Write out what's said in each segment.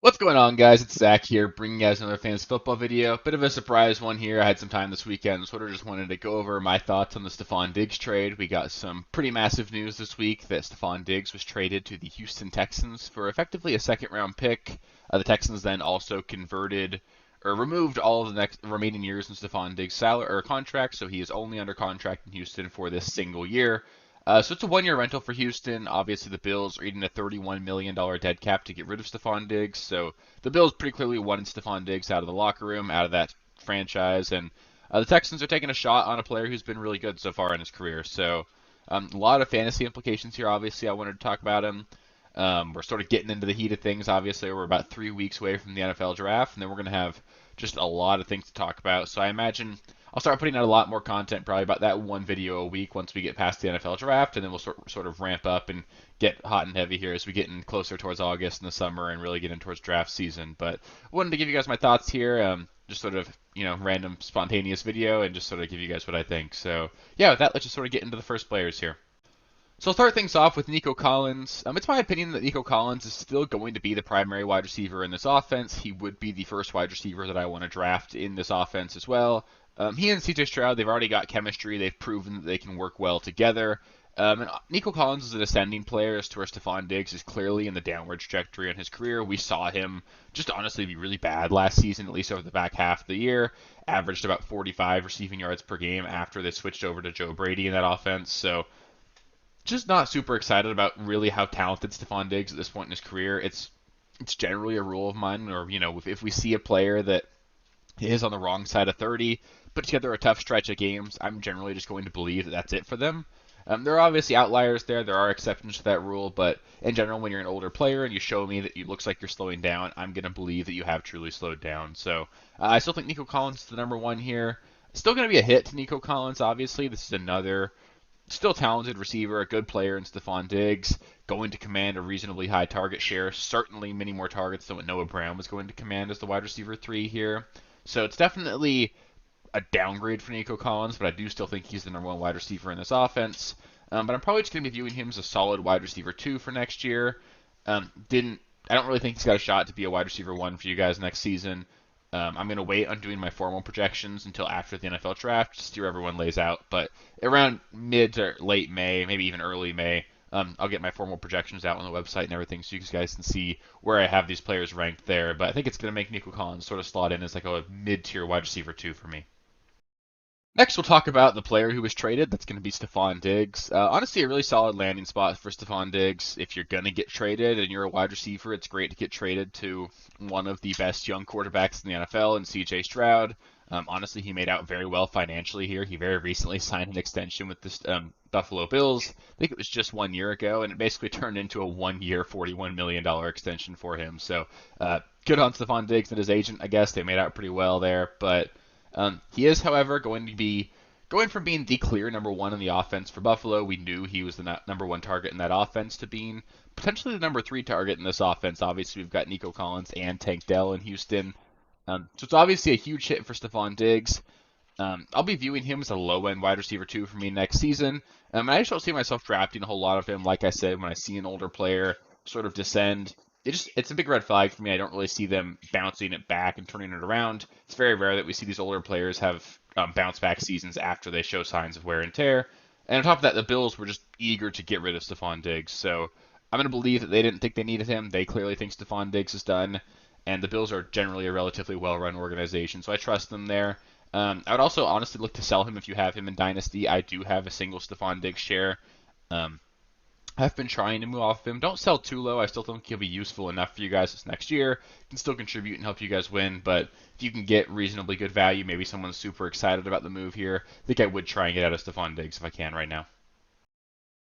What's going on, guys? It's Zach here, bringing you guys another fantasy football video. Bit of a surprise one here. I had some time this weekend, so I just wanted to go over my thoughts on the Stefon Diggs trade. We got some pretty massive news this week that Stefon Diggs was traded to the Houston Texans for effectively a second-round pick. The Texans then also converted or removed all of the next remaining years in Stefon Diggs' salary or contract, so he is only under contract in Houston for this single year. So it's a one-year rental for Houston. Obviously, the Bills are eating a $31 million dead cap to get rid of Stefon Diggs. So the Bills pretty clearly wanted Stefon Diggs out of the locker room, out of that franchise. And the Texans are taking a shot on a player who's been really good so far in his career. So a lot of fantasy implications here, obviously. I wanted to talk about him. We're sort of getting into the heat of things, obviously. We're about 3 weeks away from the NFL draft, and then we're going to have just a lot of things to talk about. So I imagine I'll start putting out a lot more content, probably about that one video a week once we get past the NFL draft, and then we'll sort of ramp up and get hot and heavy here as we get in closer towards August in the summer and really get in towards draft season. But I wanted to give you guys my thoughts here, just sort of random spontaneous video, and just sort of give you guys what I think. So yeah, with that, let's just sort of get into the first players here. So I'll start things off with Nico Collins. It's my opinion that Nico Collins is still going to be the primary wide receiver in this offense. He would be the first wide receiver that I want to draft in this offense as well. He and CJ Stroud, they've already got chemistry. They've proven that they can work well together. And Nico Collins is an ascending player, as to where Stefon Diggs is clearly in the downward trajectory in his career. We saw him just honestly be really bad last season, at least over the back half of the year. Averaged about 45 receiving yards per game after they switched over to Joe Brady in that offense. So just not super excited about really how talented Stefon Diggs at this point in his career. It's generally a rule of mine, or if we see a player that is on the wrong side of 30, put together a tough stretch of games, I'm generally just going to believe that that's it for them. There are obviously outliers there. There are exceptions to that rule, but in general, when you're an older player and you show me that it looks like you're slowing down, I'm going to believe that you have truly slowed down. So I still think Nico Collins is the number one here. Still going to be a hit to Nico Collins, obviously. This is another still talented receiver, a good player in Stefon Diggs, going to command a reasonably high target share, certainly many more targets than what Noah Brown was going to command as the wide receiver 3 here. So it's definitely a downgrade for Nico Collins, but I do still think he's the number one wide receiver in this offense. But I'm probably just going to be viewing him as a solid wide receiver 2 for next year. I don't really think he's got a shot to be a wide receiver 1 for you guys next season. I'm going to wait on doing my formal projections until after the NFL draft, just to see where everyone lays out. But around mid to late May, maybe even early May, I'll get my formal projections out on the website and everything, so you guys can see where I have these players ranked there. But I think it's going to make Nico Collins sort of slot in as like a mid-tier wide receiver 2 for me. Next, we'll talk about the player who was traded. That's going to be Stefon Diggs. Honestly, a really solid landing spot for Stefon Diggs. If you're going to get traded and you're a wide receiver, it's great to get traded to one of the best young quarterbacks in the NFL, and CJ Stroud. Honestly, he made out very well financially here. He very recently signed an extension with the Buffalo Bills. I think it was just 1 year ago, and it basically turned into a 1 year, $41 million extension for him. So good on Stefon Diggs and his agent, I guess. They made out pretty well there, but he is, however, going to be going from being the clear number one in the offense for Buffalo. We knew he was the number one target in that offense to being potentially the number 3 target in this offense. Obviously, we've got Nico Collins and Tank Dell in Houston. So it's obviously a huge hit for Stefon Diggs. I'll be viewing him as a low-end wide receiver 2 for me next season. And I just don't see myself drafting a whole lot of him. Like I said, when I see an older player sort of descend, it's a big red flag for me. I don't really see them bouncing it back and turning it around. It's very rare that we see these older players have bounce back seasons after they show signs of wear and tear. And on top of that, the Bills were just eager to get rid of Stefon Diggs. So I'm going to believe that they didn't think they needed him. They clearly think Stefon Diggs is done. And the Bills are generally a relatively well-run organization, so I trust them there. I would also honestly look to sell him if you have him in Dynasty. I do have a single Stefon Diggs share. I've been trying to move off of him. Don't sell too low. I still think he'll be useful enough for you guys this next year. Can still contribute and help you guys win, but if you can get reasonably good value, maybe someone's super excited about the move here, I think I would try and get out of Stefon Diggs if I can right now.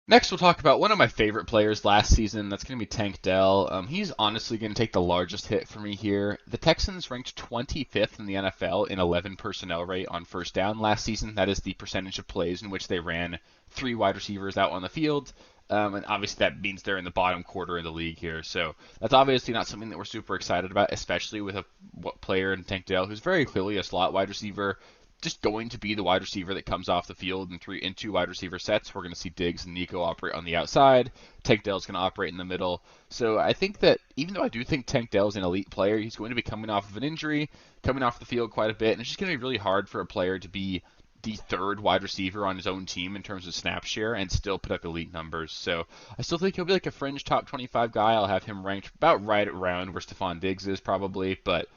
Next, we'll talk about one of my favorite players last season. That's going to be Tank Dell. He's honestly going to take the largest hit for me here. The Texans ranked 25th in the NFL in 11 personnel rate on first down last season. That is the percentage of plays in which they ran 3 wide receivers out on the field. And obviously that means they're in the bottom quarter of the league here. So that's obviously not something that we're super excited about, especially with a player in Tank Dell who's very clearly a slot wide receiver. just going to be the wide receiver that comes off the field in two wide receiver sets. We're going to see Diggs and Nico operate on the outside. Tank Dell's going to operate in the middle. So I think that even though I do think Tank Dell's an elite player, he's going to be coming off of an injury, coming off the field quite a bit, and it's just going to be really hard for a player to be the third wide receiver on his own team in terms of snap share and still put up elite numbers. So I still think he'll be like a fringe top 25 guy. I'll have him ranked about right around where Stefon Diggs is probably, but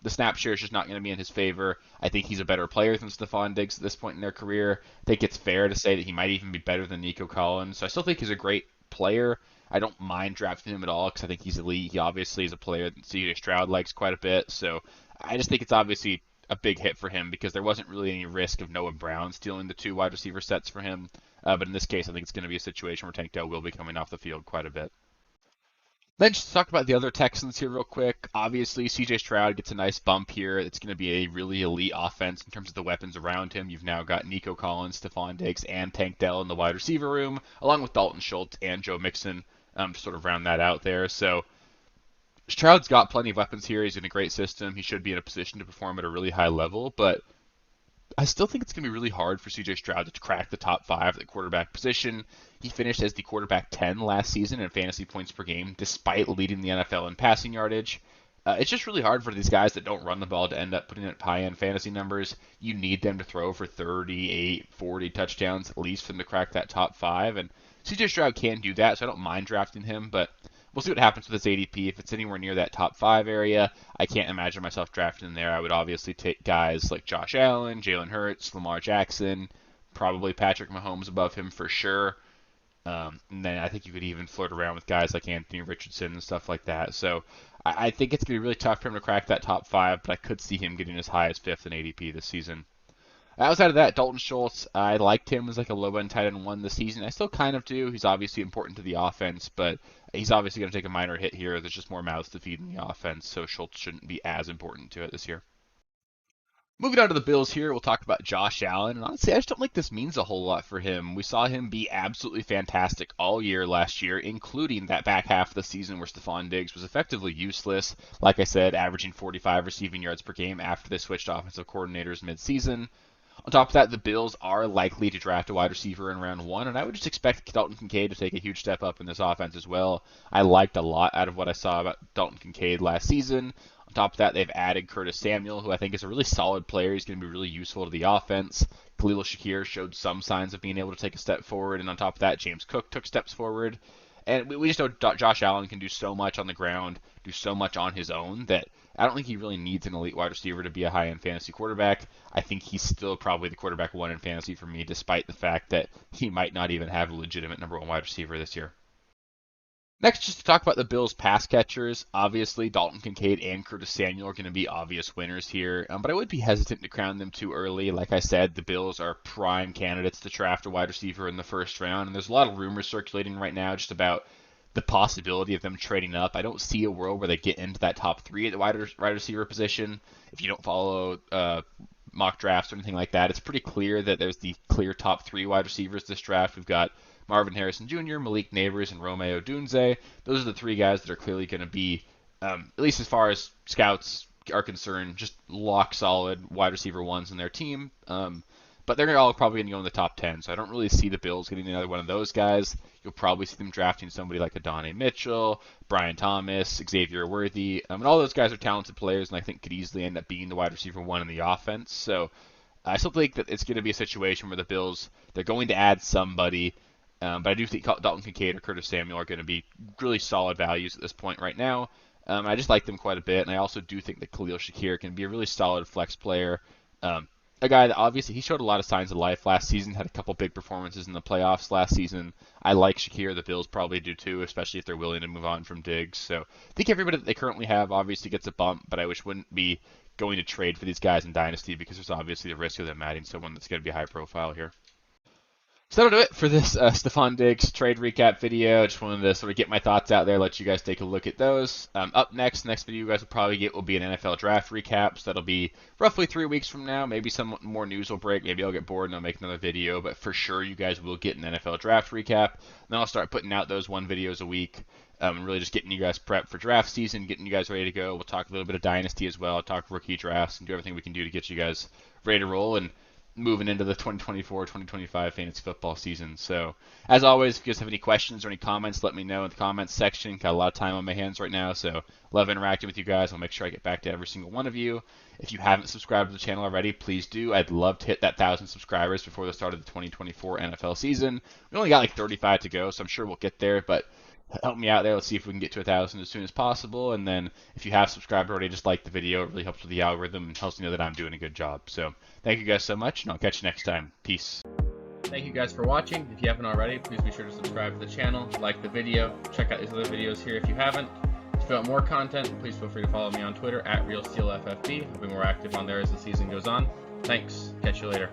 the snap share is just not going to be in his favor. I think he's a better player than Stefon Diggs at this point in their career. I think it's fair to say that he might even be better than Nico Collins. So I still think he's a great player. I don't mind drafting him at all because I think he's elite. He obviously is a player that CJ Stroud likes quite a bit. So I just think it's obviously a big hit for him because there wasn't really any risk of Noah Brown stealing the two wide receiver sets for him. But in this case, I think it's going to be a situation where Tank Dell will be coming off the field quite a bit. Then just to talk about the other Texans here real quick. Obviously, CJ Stroud gets a nice bump here. It's going to be a really elite offense in terms of the weapons around him. You've now got Nico Collins, Stefon Diggs, and Tank Dell in the wide receiver room, along with Dalton Schultz and Joe Mixon to sort of round that out there. So Stroud's got plenty of weapons here. He's in a great system. He should be in a position to perform at a really high level, but I still think it's going to be really hard for CJ Stroud to crack the top five at the quarterback position. He finished as the quarterback 10 last season in fantasy points per game, despite leading the NFL in passing yardage. It's just really hard for these guys that don't run the ball to end up putting up high-end fantasy numbers. You need them to throw for 38, 40 touchdowns at least for them to crack that top five. And CJ Stroud can do that, so I don't mind drafting him, but we'll see what happens with his ADP. If it's anywhere near that top five area, I can't imagine myself drafting in there. I would obviously take guys like Josh Allen, Jalen Hurts, Lamar Jackson, probably Patrick Mahomes above him for sure. And then I think you could even flirt around with guys like Anthony Richardson and stuff like that. So I think it's going to be really tough for him to crack that top five, but I could see him getting as high as fifth in ADP this season. Outside of that, Dalton Schultz, I liked him as like a low end tight end one this season. I still kind of do. He's obviously important to the offense, but he's obviously going to take a minor hit here. There's just more mouths to feed in the offense, so Schultz shouldn't be as important to it this year. Moving on to the Bills here, we'll talk about Josh Allen. And honestly, I just don't think this means a whole lot for him. We saw him be absolutely fantastic all year last year, including that back half of the season where Stefon Diggs was effectively useless. Like I said, averaging 45 receiving yards per game after they switched offensive coordinators midseason. On top of that, the Bills are likely to draft a wide receiver in round one, and I would just expect Dalton Kincaid to take a huge step up in this offense as well. I liked a lot out of what I saw about Dalton Kincaid last season. On top of that, they've added Curtis Samuel, who I think is a really solid player. He's going to be really useful to the offense. Khalil Shakir showed some signs of being able to take a step forward, and on top of that, James Cook took steps forward. And we just know Josh Allen can do so much on the ground, do so much on his own that I don't think he really needs an elite wide receiver to be a high-end fantasy quarterback. I think he's still probably the quarterback one in fantasy for me, despite the fact that he might not even have a legitimate number one wide receiver this year. Next, just to talk about the Bills' pass catchers. Obviously, Dalton Kincaid and Curtis Samuel are going to be obvious winners here, but I would be hesitant to crown them too early. Like I said, the Bills are prime candidates to draft a wide receiver in the first round, and there's a lot of rumors circulating right now just about the possibility of them trading up. I don't see a world where they get into that top three at the wide receiver position. If you don't follow mock drafts or anything like that, it's pretty clear that there's the clear top three wide receivers this draft. We've got Marvin Harrison Jr., Malik Neighbors, and Romeo Dunze. Those are the three guys that are clearly going to be, at least as far as scouts are concerned, just lock solid wide receiver ones in their team. But they're all probably going to go in the top 10, so I don't really see the Bills getting another one of those guys. You'll probably see them drafting somebody like Adonai Mitchell, Brian Thomas, Xavier Worthy, and all those guys are talented players, and I think could easily end up being the wide receiver one in the offense. So I still think that it's going to be a situation where the Bills, they're going to add somebody, but I do think Dalton Kincaid or Curtis Samuel are going to be really solid values at this point right now. I just like them quite a bit, and I also do think that Khalil Shakir can be a really solid flex player. A guy that obviously he showed a lot of signs of life last season, had a couple big performances in the playoffs last season. I like Shakir. The Bills probably do too, especially if they're willing to move on from Diggs. So I think everybody that they currently have obviously gets a bump, but I wish wouldn't be going to trade for these guys in Dynasty because there's obviously the risk of them adding someone that's going to be high profile here. So that'll do it for this Stefon Diggs trade recap video. Just wanted to sort of get my thoughts out there, let you guys take a look at those. Up next video you guys will probably get will be an NFL draft recap. So that'll be roughly 3 weeks from now. Maybe some more news will break. Maybe I'll get bored and I'll make another video. But for sure, you guys will get an NFL draft recap. And then I'll start putting out those one videos a week. really just getting you guys prepped for draft season, getting you guys ready to go. We'll talk a little bit of dynasty as well, talk rookie drafts, and do everything we can do to get you guys ready to roll and moving into the 2024-2025 fantasy football season. So, as always, if you guys have any questions or any comments, let me know in the comments section. Got a lot of time on my hands right now, so love interacting with you guys. I'll make sure I get back to every single one of you. If you haven't subscribed to the channel already, please do. I'd love to hit that 1,000 subscribers before the start of the 2024 NFL season. We only got like 35 to go, so I'm sure we'll get there, but help me out there. Let's see if we can get to 1,000 as soon as possible. And then if you have subscribed already, just like the video. It really helps with the algorithm and helps me know that I'm doing a good job. So thank you guys so much, and I'll catch you next time. Peace. Thank you guys for watching. If you haven't already, please be sure to subscribe to the channel, like the video, check out these other videos here if you haven't. If you want more content, please feel free to follow me on Twitter at RealSteelFFB. I'll be more active on there as the season goes on. Thanks. Catch you later.